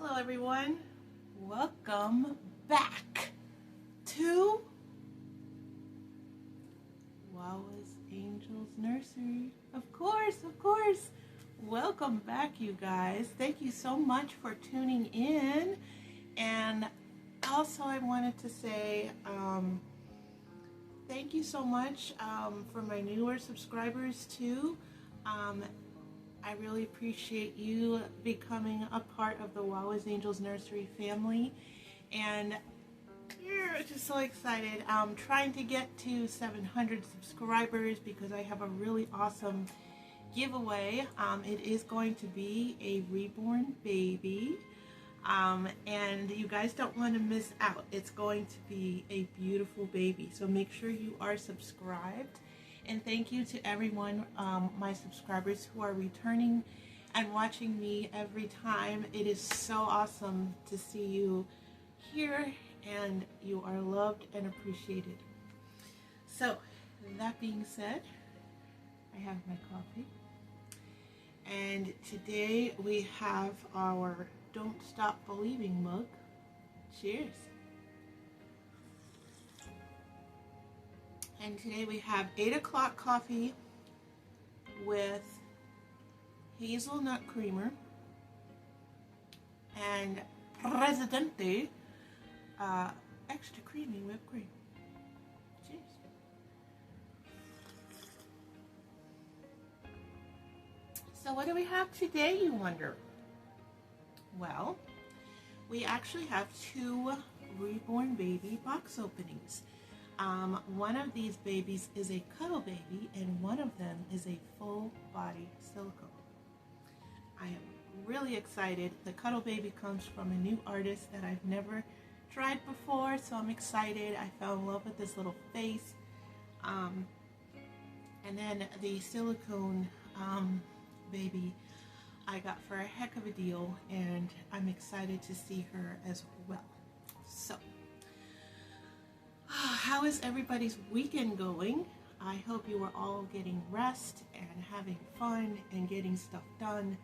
Hello everyone, welcome back to WAWA'S Angels Nursery. Of course, welcome back you guys. Thank you so much for tuning in. And also I wanted to say thank you so much for my newer subscribers too. I really appreciate you becoming a part of the WAWA'S Angels Nursery family, and yeah, just so excited. I'm trying to get to 700 subscribers because I have a really awesome giveaway. It is going to be a reborn baby, and you guys don't want to miss out. It's going to be a beautiful baby, so make sure you are subscribed. And thank you to everyone, my subscribers who are returning and watching me every time. It is so awesome to see you here, and you are loved and appreciated. So, that being said, I have my coffee. And today we have our Don't Stop Believing mug. Cheers. And today we have 8 o'clock coffee with hazelnut creamer and Presidente extra creamy whipped cream. Cheers. So what do we have today, you wonder? Well, we actually have 2 reborn baby box openings. One of these babies is a cuddle baby, and one of them is a full body silicone. I am really excited. The cuddle baby comes from a new artist that I've never tried before, so I'm excited. I fell in love with this little face. And then the silicone baby I got for a heck of a deal, and I'm excited to see her as well. So, how is everybody's weekend going? I hope you are all getting rest and having fun and getting stuff done.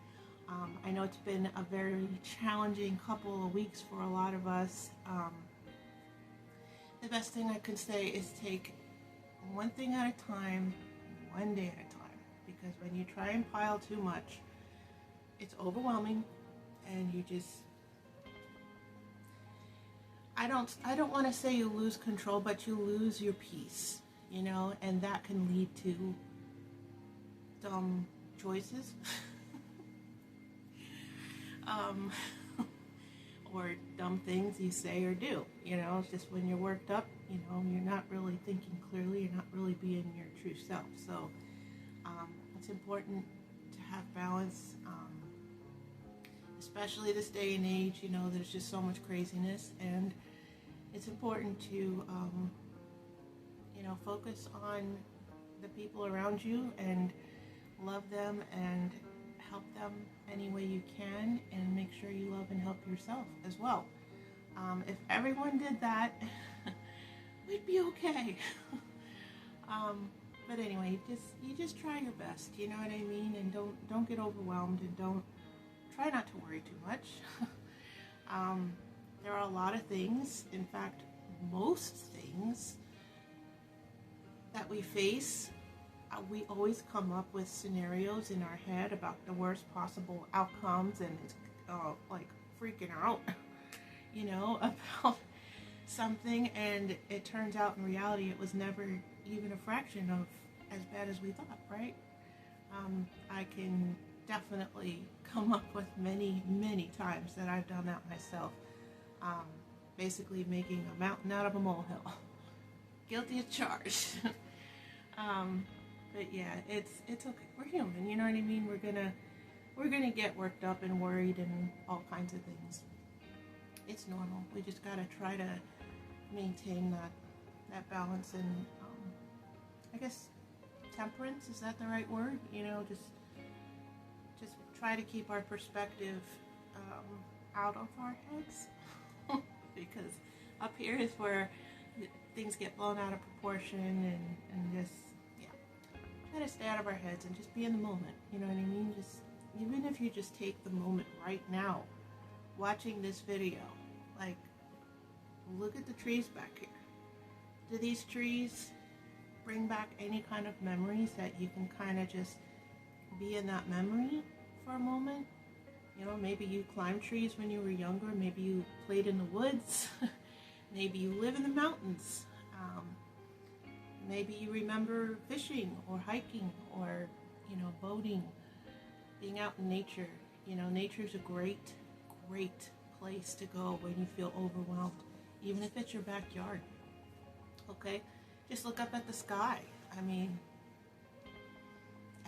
I know it's been a very challenging couple of weeks for a lot of us. The best thing I can say is take one thing at a time, one day at a time. Because when you try and pile too much, it's overwhelming, and you just... I don't want to say you lose control, but you lose your peace, you know, and that can lead to dumb choices. Or dumb things you say or do, you know. It's just when you're worked up, you know, you're not really thinking clearly, you're not really being your true self. So it's important to have balance, especially this day and age. You know, there's just so much craziness, and it's important to you know, focus on the people around you and love them and help them any way you can, and make sure you love and help yourself as well. If everyone did that, we'd be okay. But anyway, you just try your best, you know what I mean, and don't get overwhelmed, and try not to worry too much. There are a lot of things, in fact, most things that we face, we always come up with scenarios in our head about the worst possible outcomes, and it's like freaking out, you know, about something, and it turns out in reality it was never even a fraction of as bad as we thought, right? I can definitely come up with many times that I've done that myself, basically making a mountain out of a molehill. Guilty as charged. But yeah, it's okay. We're human, you know what I mean? We're gonna get worked up and worried and all kinds of things. It's normal. We just gotta try to maintain that balance and I guess temperance, is that the right word? You know, just try to keep our perspective out of our heads, because up here is where things get blown out of proportion, and just, yeah, try to stay out of our heads and just be in the moment, you know what I mean? Just, even if you just take the moment right now watching this video, like, look at the trees back here. Do these trees bring back any kind of memories that you can kind of just be in that memory for a moment? You know, maybe you climbed trees when you were younger, maybe you played in the woods, maybe you live in the mountains, maybe you remember fishing or hiking or, you know, boating, being out in nature. You know, nature's a great, great place to go when you feel overwhelmed, even if it's your backyard. Okay? Just look up at the sky. I mean,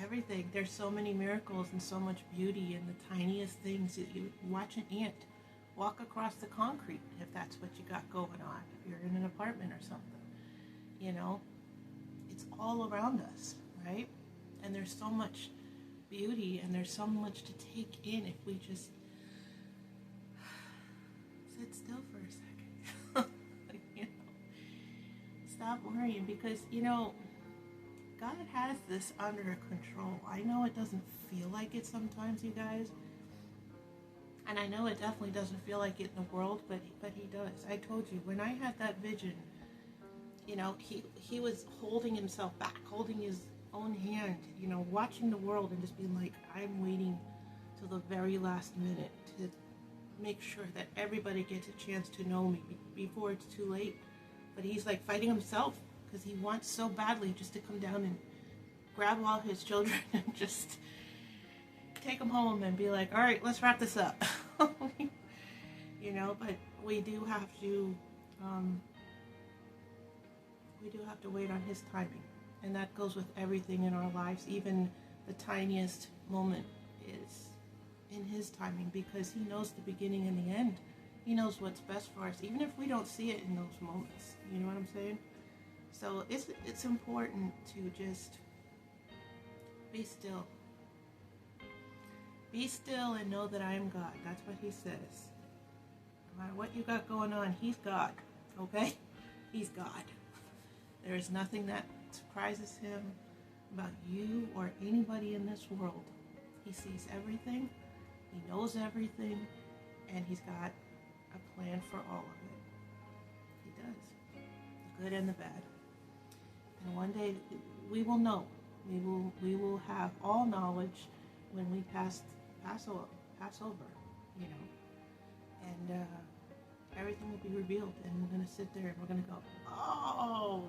everything. There's so many miracles and so much beauty in the tiniest things. You watch an ant walk across the concrete, if that's what you got going on, if you're in an apartment or something. You know, it's all around us, right? And there's so much beauty and there's so much to take in if we just sit still for a second. You know, stop worrying, because, you know, God has this under control. I know it doesn't feel like it sometimes, you guys. And I know it definitely doesn't feel like it in the world, but he does. I told you, when I had that vision, you know, he was holding himself back, holding his own hand, you know, watching the world and just being like, I'm waiting till the very last minute to make sure that everybody gets a chance to know me before it's too late. But he's like fighting himself because he wants so badly just to come down and grab all his children and just take them home and be like, all right, let's wrap this up. You know, but we do have to wait on his timing. And that goes with everything in our lives. Even the tiniest moment is in his timing, because he knows the beginning and the end. He knows what's best for us, even if we don't see it in those moments. You know what I'm saying? So it's important to just be still. Be still and know that I am God. That's what he says. No matter what you got going on, he's God. Okay? He's God. There is nothing that surprises him about you or anybody in this world. He sees everything. He knows everything. And he's got a plan for all of it. He does. The good and the bad. And one day we will know. We will have all knowledge when we pass over, you know. And everything will be revealed. And we're going to sit there and we're going to go, oh,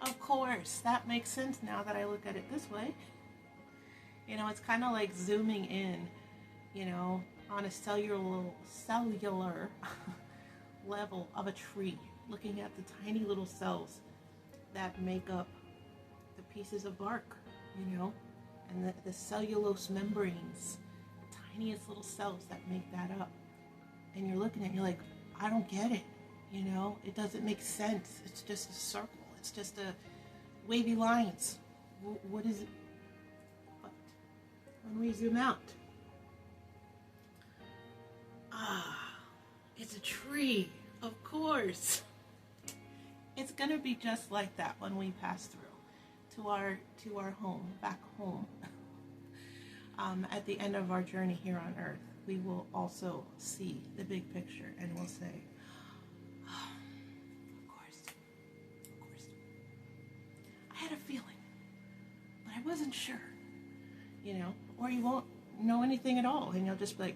of course, that makes sense now that I look at it this way. You know, it's kind of like zooming in, you know, on a cellular level of a tree, looking at the tiny little cells that make up the pieces of bark, you know, and the cellulose membranes, the tiniest little cells that make that up. And you're looking at it, you're like, I don't get it, you know, it doesn't make sense. It's just a circle. It's just a wavy lines. What is it? But when we zoom out, it's a tree, of course. It's gonna be just like that when we pass through to our home, back home. At the end of our journey here on earth, we will also see the big picture and we'll say, oh, of course. I had a feeling, but I wasn't sure, you know, or you won't know anything at all and you'll just be like,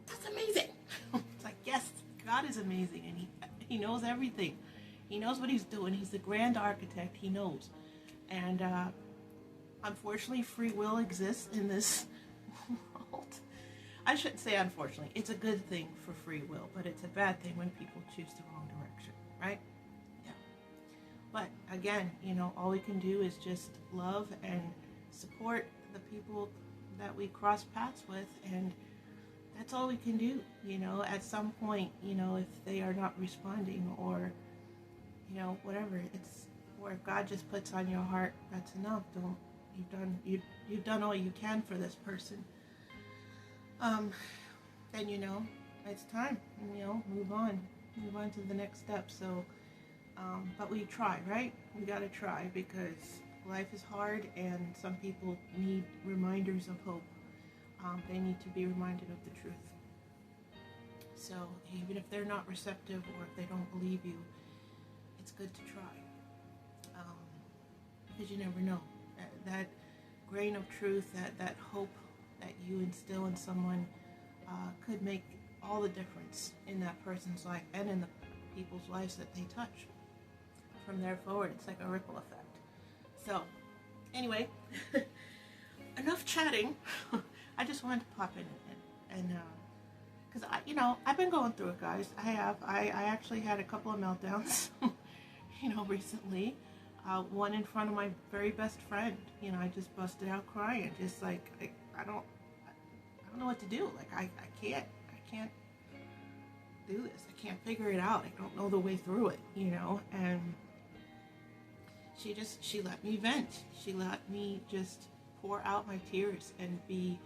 that's amazing. It's like, yes, God is amazing, and he knows everything. He knows what he's doing. He's the grand architect. He knows. And unfortunately, free will exists in this world. I shouldn't say unfortunately. It's a good thing for free will, but it's a bad thing when people choose the wrong direction, right? Yeah. But again, you know, all we can do is just love and support the people that we cross paths with, and that's all we can do. You know, at some point, you know, if they are not responding, or, you know, whatever, or if God just puts on your heart, that's enough. You've done all you can for this person. Then, you know, it's time, you know, move on to the next step. So, but we try, right? We gotta try, because life is hard and some people need reminders of hope. they need to be reminded of the truth. So even if they're not receptive or if they don't believe you, it's good to try. Because you never know. That grain of truth, that hope that you instill in someone could make all the difference in that person's life and in the people's lives that they touch. From there forward, it's like a ripple effect. So, anyway, enough chatting. I just wanted to pop in and because I've been going through it, guys. I actually had a couple of meltdowns, recently. One in front of my very best friend. I just busted out crying, just like I don't know what to do. Like I can't do this. I can't figure it out. I don't know the way through it, and she let me vent. She let me just pour out my tears and be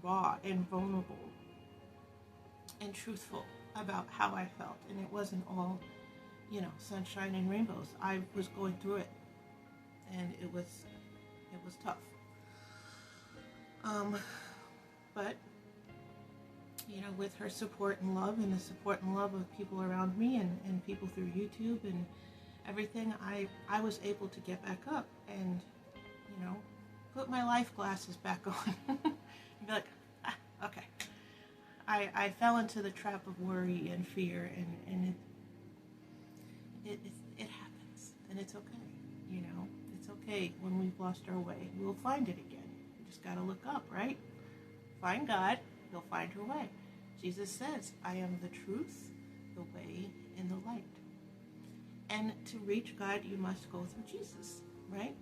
raw and vulnerable and truthful about how I felt. And it wasn't all, sunshine and rainbows. I was going through it, and it was tough. But with her support and love, and the support and love of people around me and people through YouTube and everything, I was able to get back up and, put my life glasses back on and be like, okay. I fell into the trap of worry and fear, and it happens, and it's okay, It's okay when we've lost our way. We'll find it again. We just got to look up, right? Find God, you'll find your way. Jesus says, I am the truth, the way, and the light. And to reach God, you must go through Jesus, right?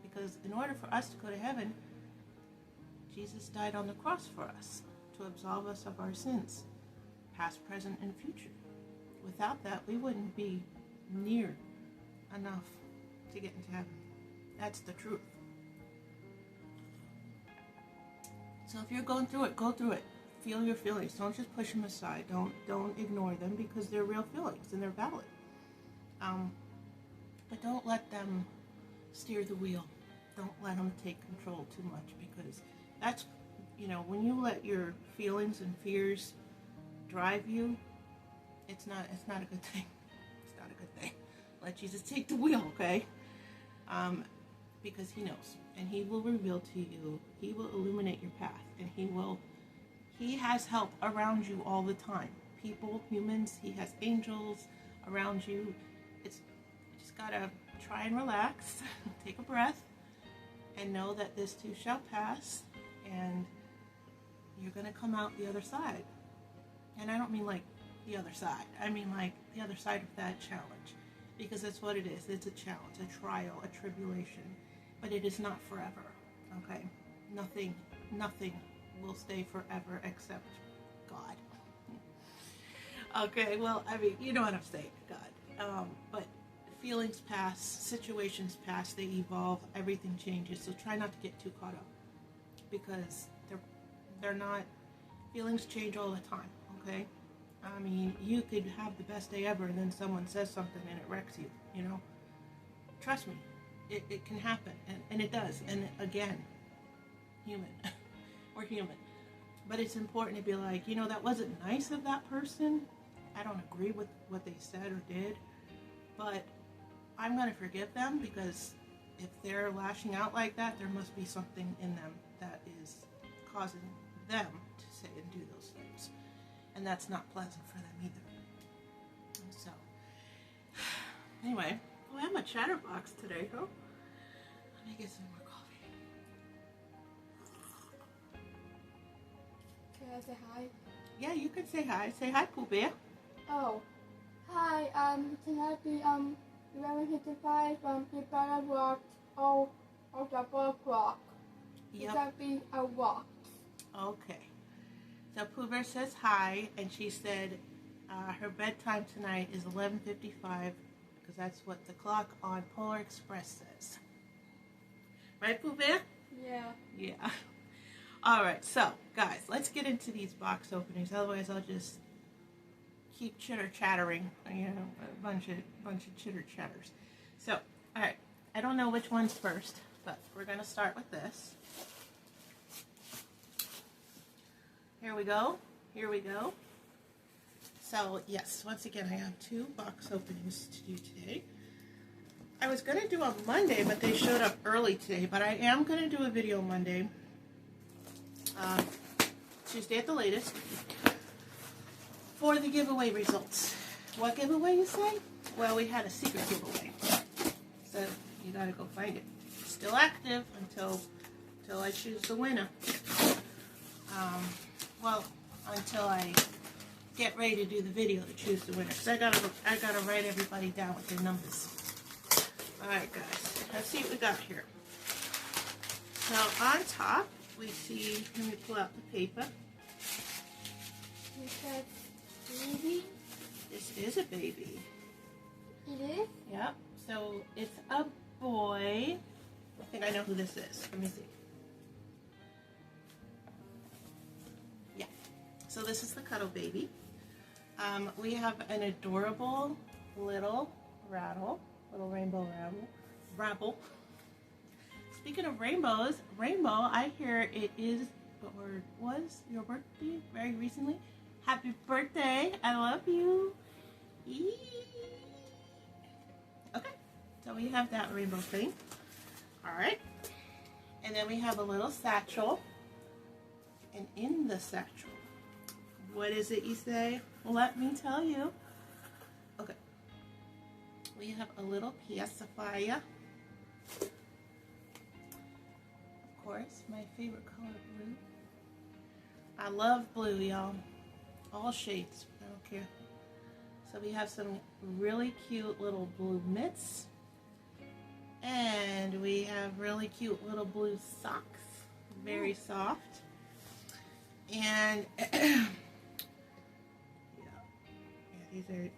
Because in order for us to go to heaven, Jesus died on the cross for us to absolve us of our sins, past, present, and future. Without that, we wouldn't be near enough to get into heaven. That's the truth. So if you're going through it, go through it. Feel your feelings. Don't just push them aside. Don't ignore them, because they're real feelings and they're valid. But don't let them steer the wheel. Don't let them take control too much, because that's, when you let your feelings and fears drive you, it's not a good thing. It's not a good thing. Let Jesus take the wheel, okay? Because he knows, and he will reveal to you. He will illuminate your path, and he has help around you all the time. People, humans, he has angels around you. You just gotta try and relax, take a breath, and know that this too shall pass, and you're gonna come out the other side. And I don't mean like the other side. I mean like the other side of that challenge, because that's what it is. It's a challenge, a trial, a tribulation, but it is not forever. Okay, nothing will stay forever except God. Okay, well, I mean, you know what I'm saying, God. But feelings pass, situations pass, they evolve, everything changes. So try not to get too caught up, because they're not. Feelings change all the time. Okay, I mean, you could have the best day ever, and then someone says something and it wrecks you. Trust me, it can happen, and it does. And again, human. We're human. But it's important to be like, that wasn't nice of that person. I don't agree with what they said or did, but I'm going to forgive them, because if they're lashing out like that, there must be something in them that is causing them to say and do those things. And that's not pleasant for them either. So, anyway, I'm a chatterbox today, huh? Let me get some more coffee. Can I say hi? Yeah, you can say hi. Say hi, Pooh Bear. Oh, hi. Tonight the 11:55. You better walk all the 4 o'clock. Yep. That be a walk. Okay. So Pooh Bear says hi, and she said her bedtime tonight is 11:55, because that's what the clock on Polar Express says. Right, Pooh Bear? Yeah. Yeah. All right. So, guys, let's get into these box openings. Otherwise, I'll just keep chitter-chattering. A bunch of chitter-chatters. So, all right. I don't know which one's first, but we're going to start with this. Here we go. Here we go. So, yes, once again, I have 2 box openings to do today. I was going to do on Monday, but they showed up early today. But I am going to do a video Monday, Tuesday at the latest, for the giveaway results. What giveaway, you say? Well, we had a secret giveaway. So, you got to go find it. It's still active until I choose the winner. Well, until I get ready to do the video to choose the winner. Because I gotta write everybody down with their numbers. Alright guys, let's see what we got here. So on top we see, let me pull out the paper. Is that baby? This is a baby. It is? Yep. So it's a boy. I think I know who this is. Let me see. Yeah. So this is the Cuddle baby. We have an adorable little rainbow rabble. Speaking of rainbows, Rainbow, I hear it is, or was, your birthday very recently. Happy birthday. I love you. Eee. Okay, so we have that rainbow thing. Alright. And then we have a little satchel. And in the satchel, what is it, you say? Let me tell you. Okay. We have a little pacifier. Of course, my favorite color, blue. I love blue, y'all. All shades. I don't care. So we have some really cute little blue mitts. And we have really cute little blue socks. Very soft. And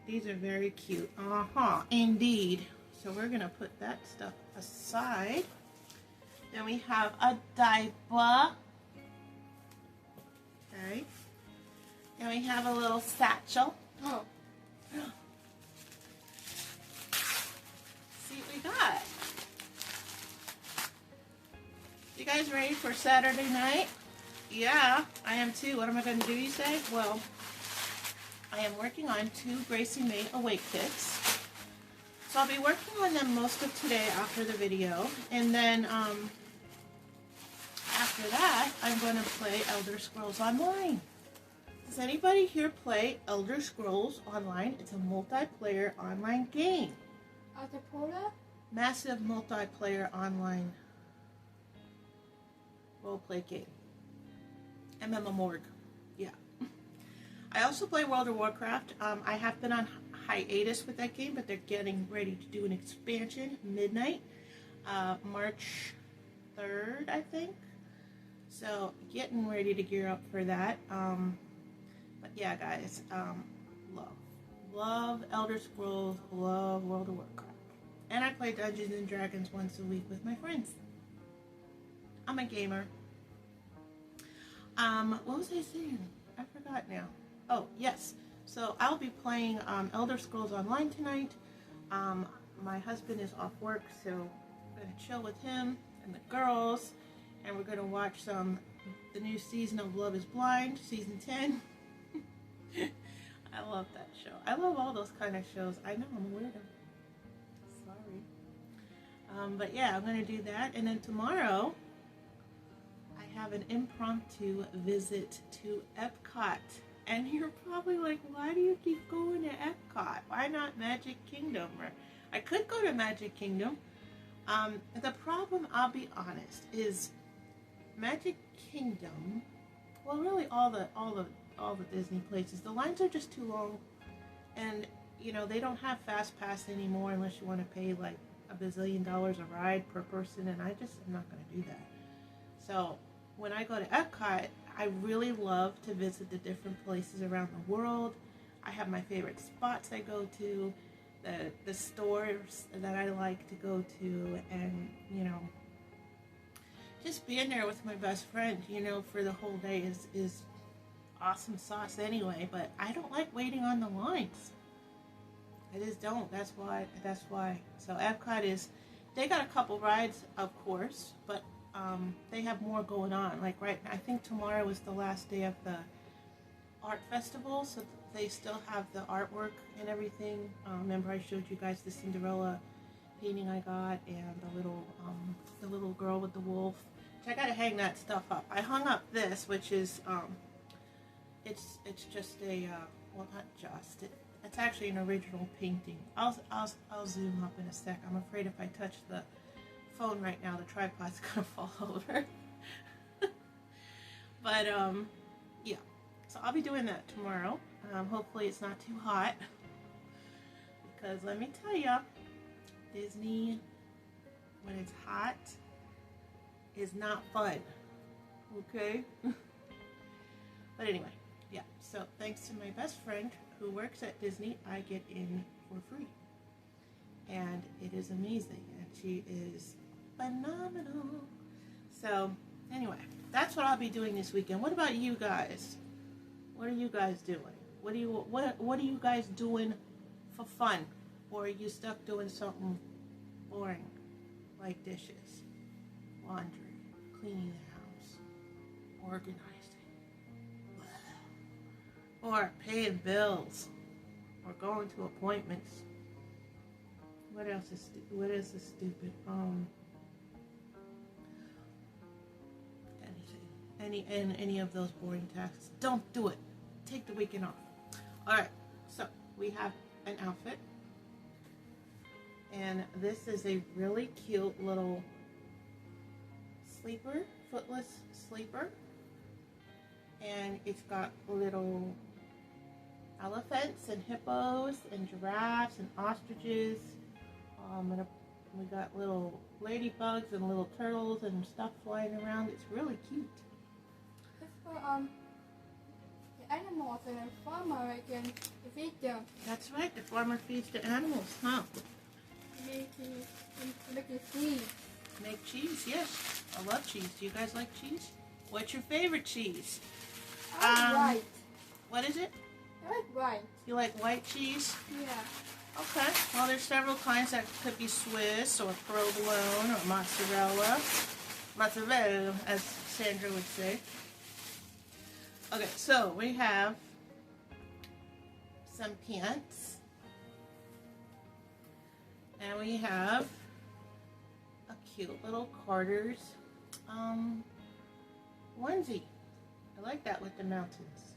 these are very cute. Indeed. So we're gonna put that stuff aside. Then we have a diaper. Okay. Then we have a little satchel. Oh. See what we got. You guys ready for Saturday night? Yeah, I am too. What am I going to do, you say? Well, I am working on 2 Gracie May Awake kits. So I'll be working on them most of today after the video. And then after that, I'm going to play Elder Scrolls Online. Does anybody here play Elder Scrolls Online? It's a multiplayer online game. Atapora? Massive multiplayer online roleplay game. MMORG. Yeah. I also play World of Warcraft. I have been on hiatus with that game, but they're getting ready to do an expansion midnight. March 3rd, I think. So, getting ready to gear up for that. But yeah, guys, love Elder Scrolls, love World of Warcraft. And I play Dungeons and Dragons once a week with my friends. I'm a gamer. What was I saying? I forgot now. Oh, yes. So I'll be playing Elder Scrolls Online tonight. My husband is off work, so I'm going to chill with him and the girls. And we're going to watch the new season of Love is Blind, season 10. I love that show. I love all those kind of shows. I know, I'm a weirdo. Sorry. But yeah, I'm going to do that. And then tomorrow, I have an impromptu visit to Epcot. And you're probably like, why do you keep going to Epcot? Why not Magic Kingdom? Or I could go to Magic Kingdom. The problem, I'll be honest, is Magic Kingdom, well, really all the Disney places, the lines are just too long. And, you know, they don't have Fast Pass anymore unless you want to pay like $1 bazillion a ride per person, and I just am not going to do that. So when I go to Epcot, I really love to visit the different places around the world. I have my favorite spots I go to, the stores that I like to go to, and, you know, just being there with my best friend, you know, for the whole day is awesome sauce anyway. But I don't like waiting on the lines. I just don't. That's why. So Epcot is, they got a couple rides, of course, but they have more going on. Like I think tomorrow is the last day of the art festival, so they still have the artwork and everything. Remember I showed you guys the Cinderella painting I got, and the little girl with the wolf. So I gotta hang that stuff up. I hung up this, which is it's just a well, not just it's actually an original painting. I'll zoom up in a sec. I'm afraid if I touch the phone right now, the tripod's gonna fall over. But yeah, so I'll be doing that tomorrow. Hopefully it's not too hot, because let me tell you, Disney, when it's hot, is not fun. Okay? But anyway, yeah, so thanks to my best friend who works at Disney, I get in for free. And it is amazing, and she is phenomenal. So anyway, that's what I'll be doing this weekend. What about you guys? What are you guys doing? What are you guys doing for fun? Or are you stuck doing something boring, like dishes, laundry, cleaning the house, organizing, or paying bills, or going to appointments? What else is stupid? Any of those boring tasks. Don't do it. Take the weekend off. All right. So we have an outfit, and this is a really cute little sleeper, footless sleeper, and it's got little elephants and hippos and giraffes and ostriches. And we got little ladybugs and little turtles and stuff flying around. It's really cute. It's for the animals, and the farmer can feed them. That's right. The farmer feeds the animals, huh? Make cheese. Make cheese, yes. I love cheese. Do you guys like cheese? What's your favorite cheese? I like white. What is it? I like white. You like white cheese? Yeah. Okay. Well, there's several kinds. That could be Swiss or provolone or mozzarella. Mozzarella, as Sandra would say. Okay, so we have some pants. And we have a cute little Carter's onesie. I like that with the mountains.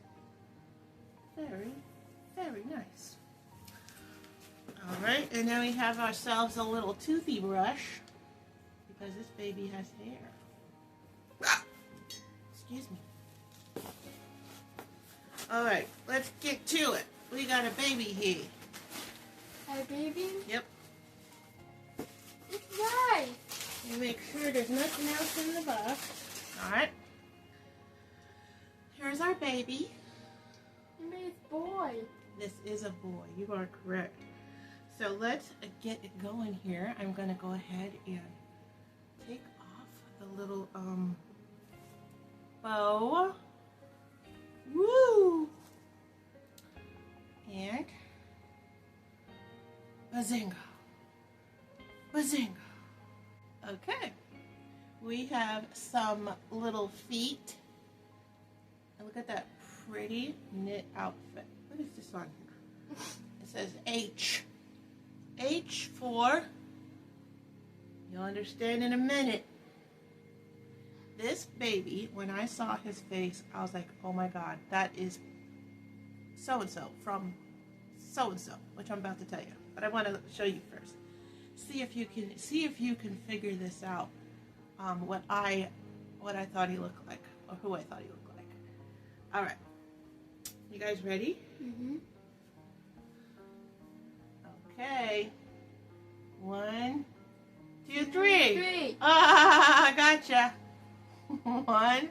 Very, very nice. Alright, and then we have ourselves a little toothy brush, because this baby has hair. Excuse me. Alright, let's get to it. We got a baby here. A baby? Yep. It's right. And make sure there's nothing else in the box. Alright. Here's our baby. You made a boy. This is a boy. You are correct. So let's get it going here. I'm going to go ahead and take off the little bow. Woo! And bazinga. Bazinga. Okay. We have some little feet. And look at that pretty knit outfit. What is this on here? It says H. H for, you'll understand in a minute. This baby, when I saw his face, I was like, oh my God, that is so-and-so from so-and-so, which I'm about to tell you. But I want to show you first. See if you can figure this out. What I thought he looked like, or who I thought he looked like. All right. You guys ready? Mm-hmm. Okay. 1, 2, 3. 3. Ah, gotcha. 1,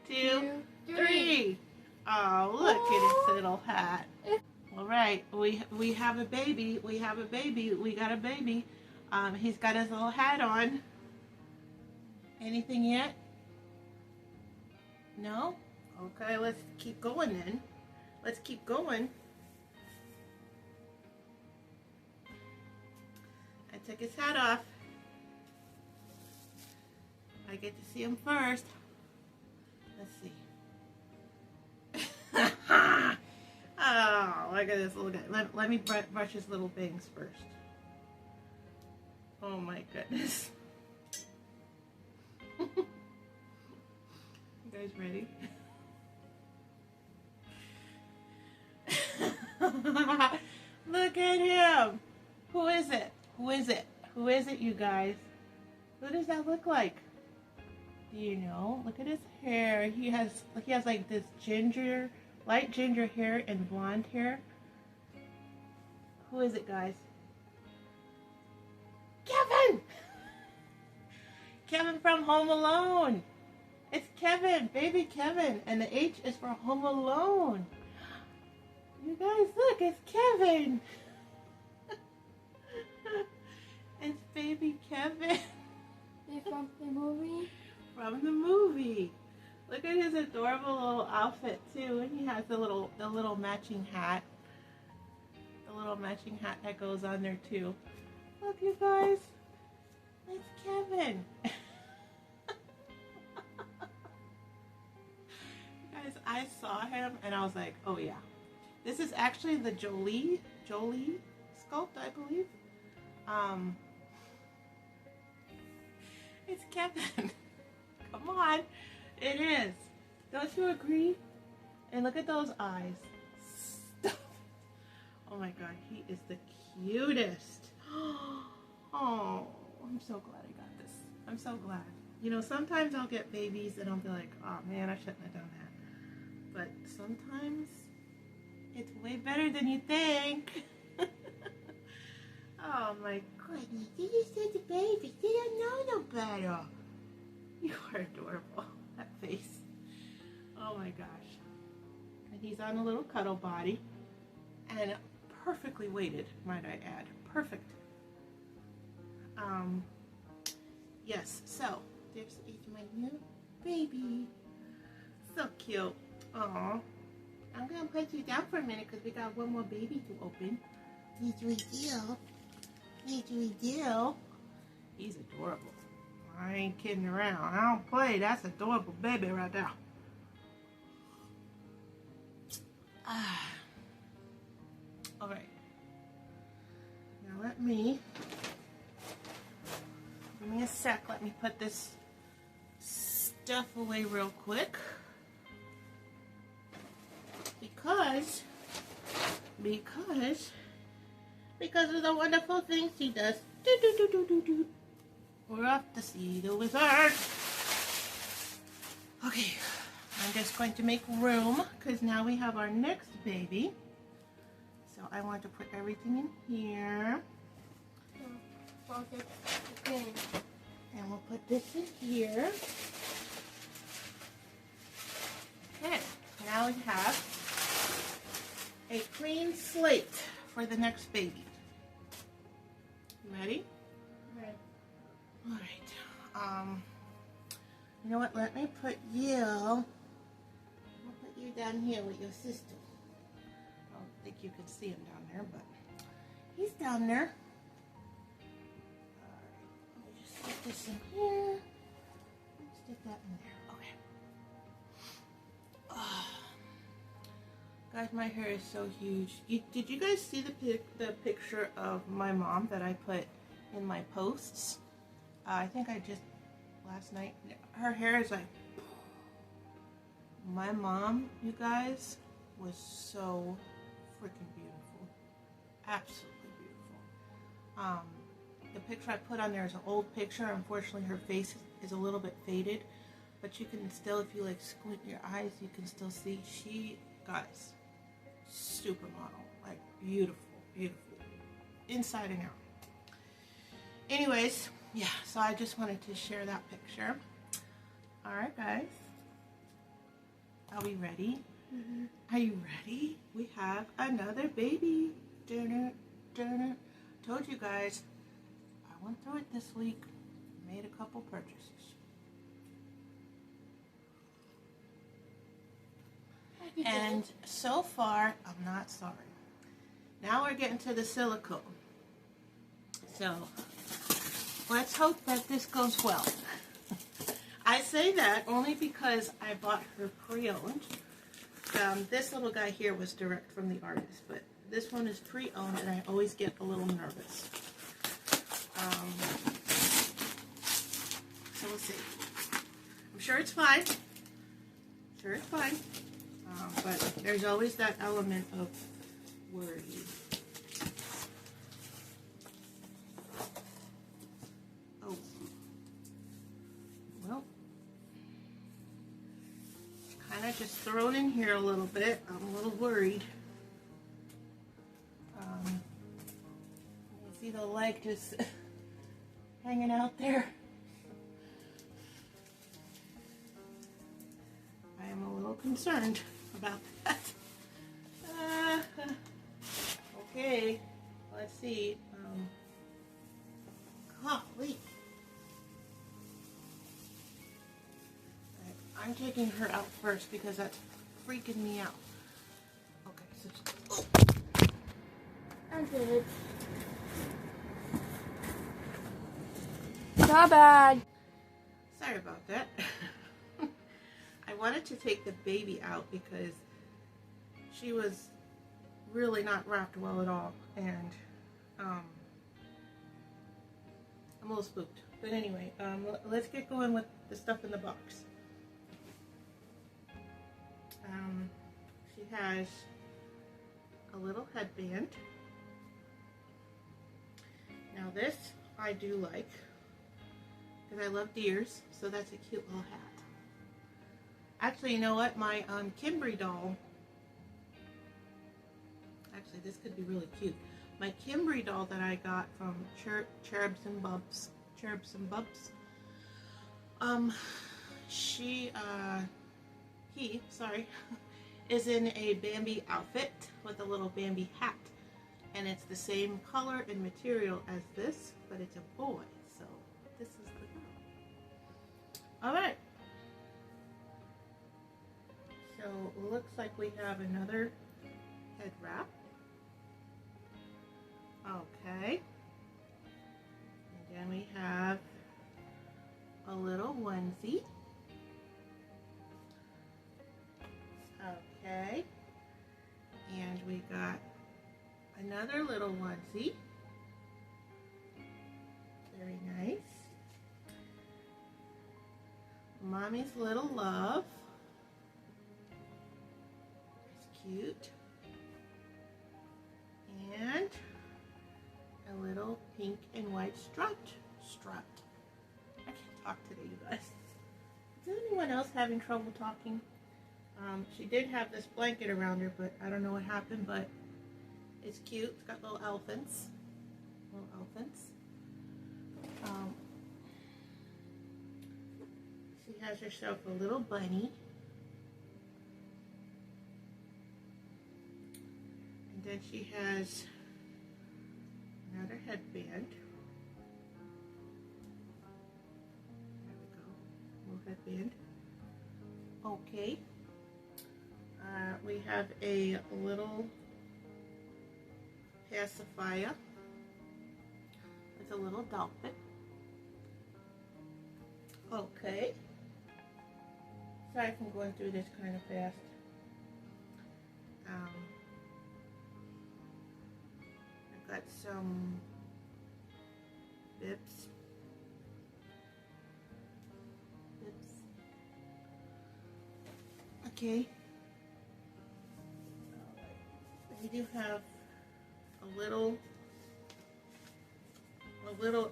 2, 3. Oh, look at its little hat. All right, we have a baby. We have a baby. We got a baby. He's got his little hat on. Anything yet? No? Okay, let's keep going then. Let's keep going. I took his hat off. I get to see him first. Let's see. Look at this little guy. Let me brush his little bangs first. Oh my goodness. You guys ready? Look at him. Who is it? Who is it? Who is it, you guys? Who does that look like? Do you know? Look at his hair. He has like this light ginger hair and blonde hair. Who is it, guys? Kevin! Kevin from Home Alone. It's Kevin, baby Kevin, and the H is for Home Alone. You guys, look, it's Kevin. It's baby Kevin. From the movie? From the movie. Look at his adorable little outfit too, and he has the little matching hat. The little matching hat that goes on there too. Look, you guys, it's Kevin. Guys, I saw him and I was like, oh yeah. This is actually the Jolie sculpt, I believe. It's Kevin. Come on. It is. Don't you agree? And look at those eyes. Stop. Oh my god, he is the cutest. Oh, I'm so glad I got this. I'm so glad. You know, sometimes I'll get babies and I'll be like, oh man, I shouldn't have done that. But sometimes it's way better than you think. Oh my goodness, you just said the baby. You don't know no better. You are adorable. That face. Oh my gosh. And he's on a little cuddle body. And perfectly weighted, might I add. Perfect. Yes, so there's my new baby. So cute. Aw. I'm gonna put you down for a minute because we got one more baby to open. He's adorable. I ain't kidding around. I don't play. That's adorable baby right there. All right. Now give me a sec. Let me put this stuff away real quick. Because of the wonderful things he does. We're off to see the wizard. Okay, I'm just going to make room because now we have our next baby. So I want to put everything in here. And we'll put this in here. Okay, now we have a clean slate for the next baby. You ready? Right. All right. You know what? Let me put you. I'll put you down here with your sister. I don't think you can see him down there, but he's down there. All right. Let me just stick this in here. Stick that in there. Okay. Guys, my hair is so huge. Did you guys see the picture of my mom that I put in my posts? I think I just last night. Her hair is like, my mom, you guys, was so freaking beautiful. Absolutely beautiful. The picture I put on there is an old picture. Unfortunately, her face is a little bit faded, but you can still, if you like squint your eyes, you can still see. She, guys, supermodel, like beautiful, inside and out. Anyways, yeah, so I just wanted to share that picture. All right, guys, are we ready? Mm-hmm. Are you ready? We have another baby. Told you guys, I went through it this week, made a couple purchases. And so far, I'm not sorry. Now we're getting to the silicone. So let's hope that this goes well. I say that only because I bought her pre-owned. This little guy here was direct from the artist, but this one is pre-owned, and I always get a little nervous. So we'll see. I'm sure it's fine. Sure it's fine. But there's always that element of worry. Oh. Well. Kind of just thrown in here a little bit. I'm a little worried. You see the leg just hanging out there. I am a little concerned about that. Okay, let's see. Golly. I'm taking her out first because that's freaking me out. Okay, so I did it. Not bad. sorry about that. I wanted to take the baby out because she was really not wrapped well at all, and I'm a little spooked. But anyway, let's get going with the stuff in the box. She has a little headband. Now this I do like because I love deers, so that's a cute little hat. Actually, you know what? My Kimberly doll, actually this could be really cute. My Kimberly doll that I got from Cherubs and Bubs, he is in a Bambi outfit with a little Bambi hat, and it's the same color and material as this, but it's a boy, so this is the girl. All right, so it looks like we have another head wrap. Okay, and then we have a little onesie. Okay, and we got another little onesie. Very nice. Mommy's little love. It's cute. And a little pink and white strut. I can't talk today, you guys. Is anyone else having trouble talking? She did have this blanket around her, but I don't know what happened, but it's cute. It's got little elephants. She has herself a little bunny. And then she has another headband. There we go. Little headband. Okay. We have a little pacifier with a little dolphin. Okay. Sorry if I'm going through this kind of fast. I've got some bibs. Okay. We do have a little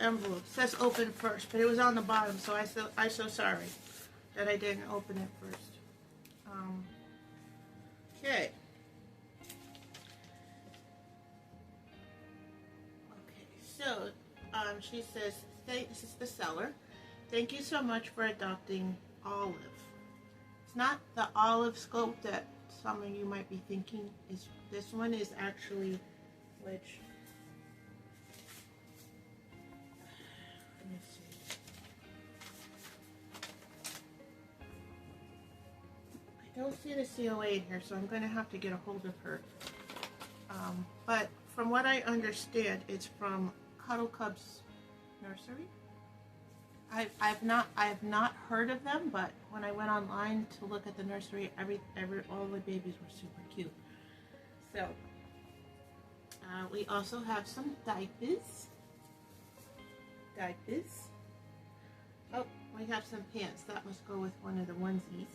envelope. It says open first, but it was on the bottom, so I'm so sorry that I didn't open it first. Okay. So she says, this is the seller. Thank you so much for adopting Olive. It's not the olive scope that some of you might be thinking. This one is actually, which, let me see. I don't see the COA in here, so I'm going to have to get a hold of her. But from what I understand, it's from Cuddle Cub's Nursery. I've not heard of them, but when I went online to look at the nursery, all the babies were super cute. So we also have some diapers. Oh, we have some pants. That must go with one of the onesies.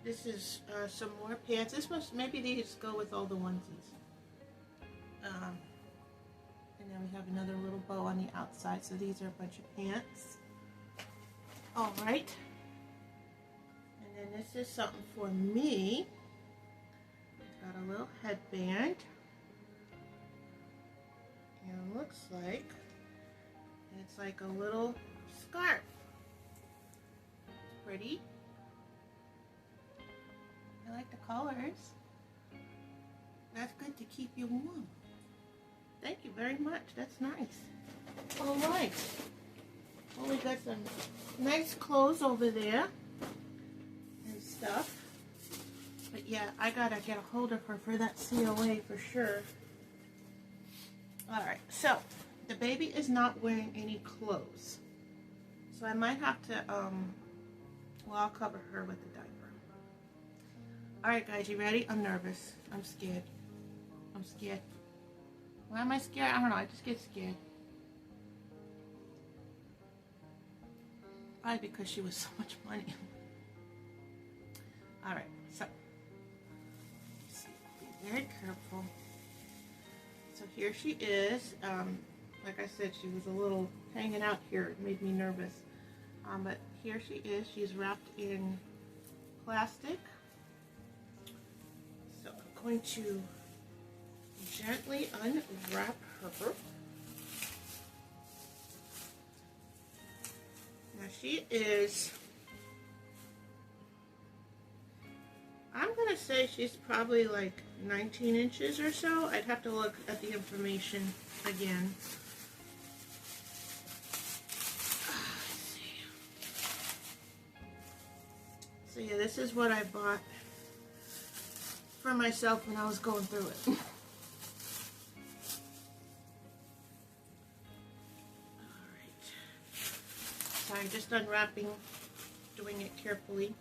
This is some more pants. Maybe these go with all the onesies. And then we have another little bow on the outside. So these are a bunch of pants. All right. And then this is something for me. It's got a little headband. And it looks like it's like a little scarf. Pretty. I like the colors. That's good to keep you warm. Thank you very much. That's nice. All right. Well, we got some nice clothes over there and stuff. But yeah, I gotta get a hold of her for that COA for sure. All right. So the baby is not wearing any clothes, so I might have to well, I'll cover her with the diaper. All right, guys, you ready? I'm nervous. I'm scared. I'm scared. Why am I scared? I don't know. I just get scared. Probably because she was so much money. All right, so be very careful. So here she is. Like I said, she was a little hanging out here. It made me nervous. But here she is. She's wrapped in plastic. So I'm going to gently unwrap her. Now she is, I'm going to say she's probably like 19 inches or so. I'd have to look at the information again. So yeah, this is what I bought for myself when I was going through it. Sorry, just unwrapping, doing it carefully.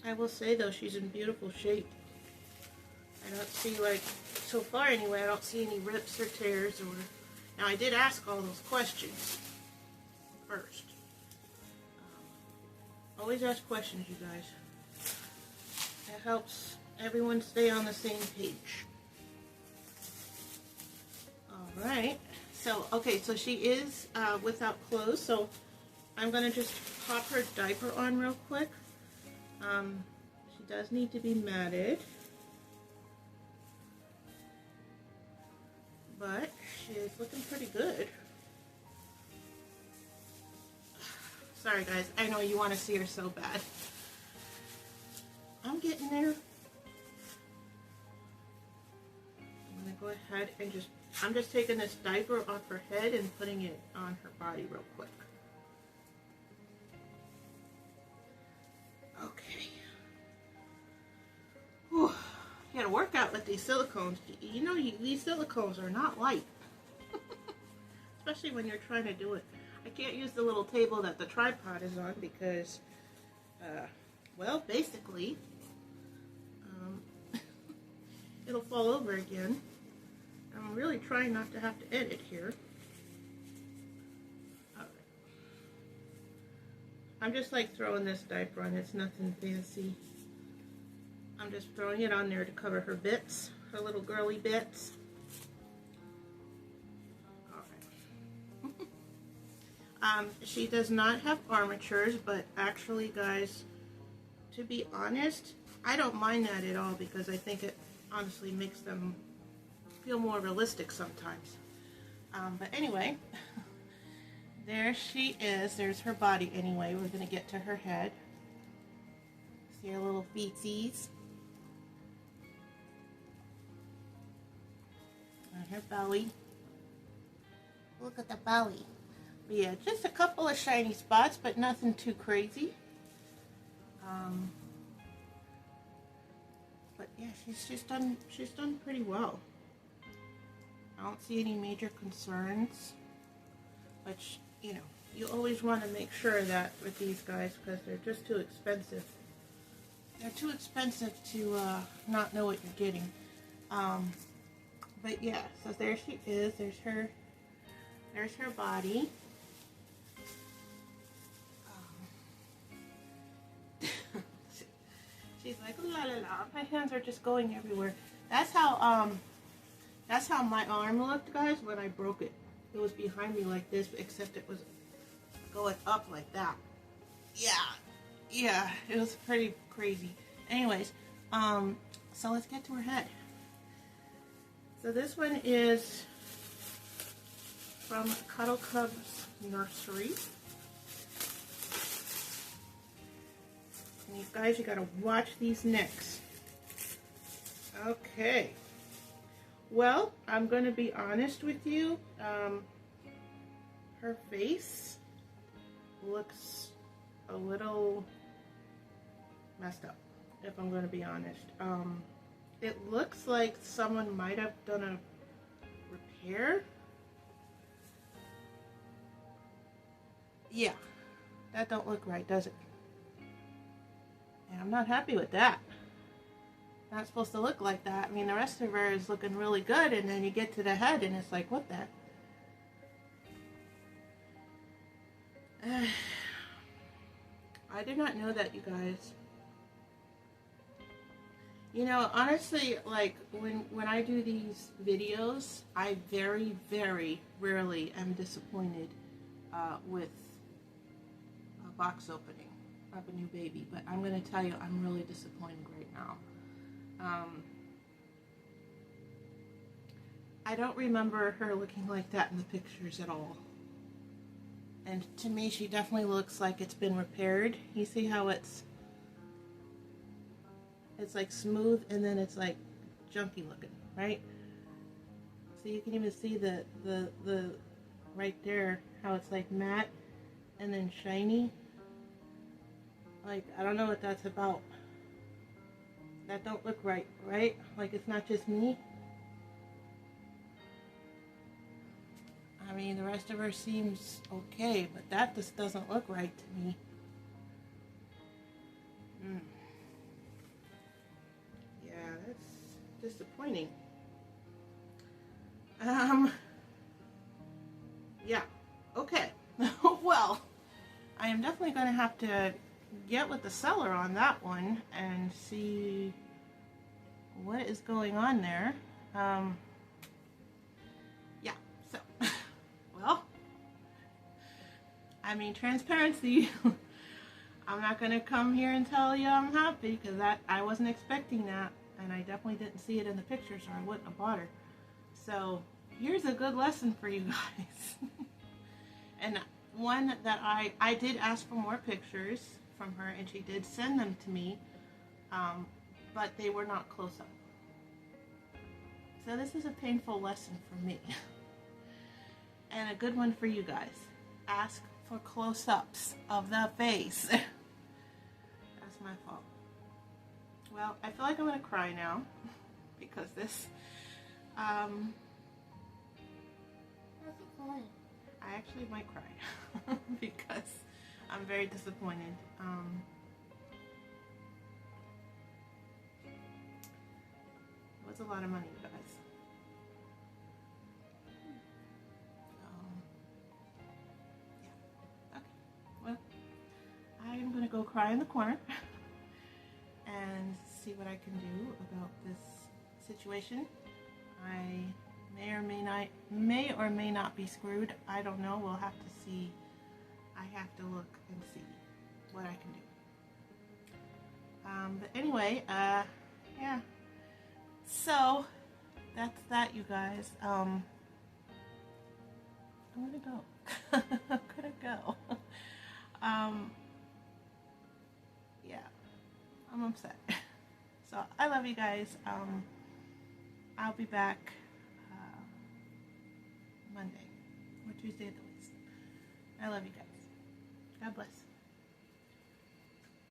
I will say though, she's in beautiful shape. I don't see, like, so far anyway, I don't see any rips or tears or... Now I did ask all those questions first. Always ask questions, you guys. That helps everyone stay on the same page. Alright. So, okay, so she is without clothes, so I'm going to just pop her diaper on real quick. She does need to be matted. But she's looking pretty good. Sorry guys, I know you want to see her so bad. I'm getting there. I'm going to go ahead and I'm just taking this diaper off her head and putting it on her body real quick. Okay. Whew. You gotta work out with these silicones. You know, these silicones are not light. Especially when you're trying to do it. I can't use the little table that the tripod is on because, well, basically, it'll fall over again. I'm really trying not to have to edit here. Alright. I'm just like throwing this diaper on. It's nothing fancy. I'm just throwing it on there to cover her bits, her little girly bits. She does not have armatures, but actually, guys, to be honest, I don't mind that at all because I think it honestly makes them feel more realistic sometimes. But anyway, there she is. There's her body anyway. We're going to get to her head. See her little feetsies. And her belly. Look at the belly. But yeah, just a couple of shiny spots, but nothing too crazy. But yeah, she's done pretty well. I don't see any major concerns, which, you know, you always want to make sure that with these guys, because they're just too expensive. They're too expensive to not know what you're getting. But yeah, so there she is. There's her body. She's like, la la la. My hands are just going everywhere. That's how my arm looked, guys, when I broke it. It was behind me like this, except it was going up like that. Yeah, it was pretty crazy. Anyways, so let's get to her head. So this one is from Cuddle Cub's Nursery. And you guys, you gotta watch these necks. Okay. Well, I'm gonna be honest with you. Her face looks a little messed up, if I'm gonna be honest. It looks like someone might have done a repair. Yeah, that don't look right, does it? And I'm not happy with that. Not supposed to look like that. I mean, the rest of her is looking really good, and then you get to the head and it's like, what the? I did not know that, you guys. You know, honestly, like, when I do these videos, I very, very rarely am disappointed with a box opening of a new baby. But I'm going to tell you, I'm really disappointed right now. I don't remember her looking like that in the pictures at all. And to me, she definitely looks like it's been repaired. You see how it's like smooth, and then it's like junky looking, right? So you can even see the right there, how it's like matte and then shiny. Like, I don't know what that's about. That don't look right, right? Like, it's not just me. I mean, the rest of her seems okay, but that just doesn't look right to me. Yeah, that's disappointing. Yeah, okay. Well, I am definitely going to have to get with the seller on that one and see what is going on there. Yeah, so, well, I mean, transparency. I'm not going to come here and tell you I'm happy, because I wasn't expecting that, and I definitely didn't see it in the pictures, or I wouldn't have bought her. So here's a good lesson for you guys. And one that I did ask for more pictures from her, and she did send them to me, but they were not close up. So this is a painful lesson for me. And a good one for you guys. Ask for close-ups of the face. That's my fault. Well, I feel like I'm going to cry now because this, How's it going? I actually might cry because I'm very disappointed. It was a lot of money, you guys. Yeah. Okay. Well, I am going to go cry in the corner and see what I can do about this situation. I may or may not be screwed. I don't know. We'll have to see. I have to look and see what I can do. But anyway, yeah. So that's that, you guys. I'm gonna go. I'm gonna go. Yeah, I'm upset. So I love you guys. I'll be back Monday or Tuesday at the least. I love you guys. God bless.